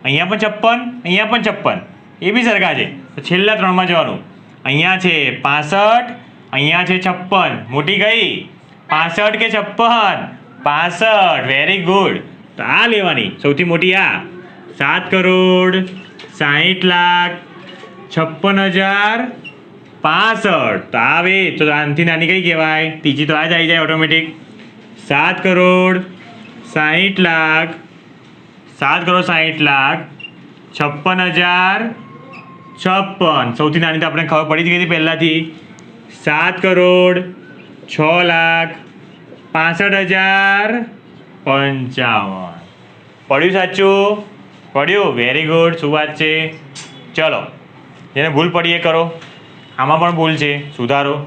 અહીંયા પણ 56 અહીંયા પણ 56 એ બી સરખા છે તો છેલ્લા ત્રણમાં જવાનું અહીંયા છે 65 અહીંયા છે 56 મોટી કઈ 65 કે 56 65 વેરી ગુડ તો આ લેવાની સૌથી મોટી આ 7,56,65,065 તો આવે તો આનાથી નાની કઈ કહેવાય ત્રીજી તો આ જ આવી જાય ઓટોમેટિક 7,60,56,056 સૌથી નાની તો આપણે ખબર પડી જ ગઈ હતી પહેલાંથી 7,06,65,055 પડ્યું સાચું પડ્યું વેરી ગુડ શું વાત છે ચલો જેને ભૂલ પડી એ કરો આમાં પણ ભૂલ છે સુધારો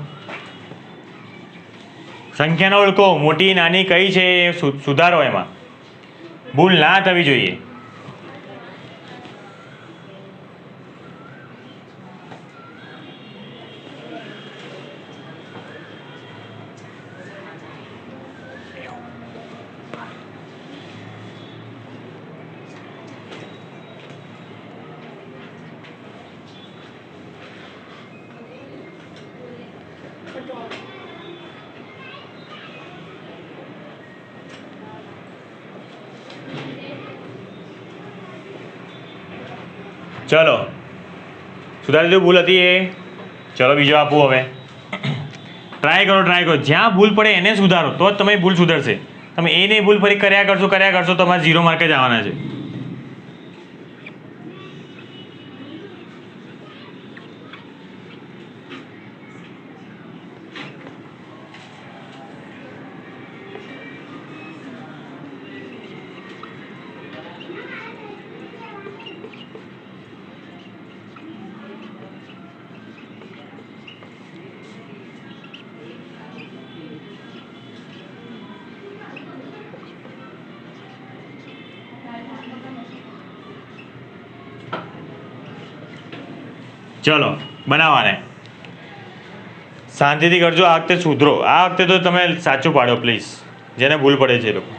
સંખ્યાનો ઓળખો મોટી નાની કઈ છે એ સુધારો એમાં ભૂલ ના થવી જોઈએ ચલો સુધારી દીધું ભૂલ હતી એ ચલો બીજો આપું હવે ટ્રાય કરો જ્યાં ભૂલ પડે એને સુધારો તો જ તમારી ભૂલ સુધરશે તમે એ નહીં ભૂલ ફરી કર્યા કરશો તમારે 0 માર્ક જ આવવાના છે ચલો બનાવવાને શાંતિથી કરજો આ વખતે સુધરો આ વખતે તો તમે સાચું પાડો પ્લીઝ જેને ભૂલ પડે છે એ લોકો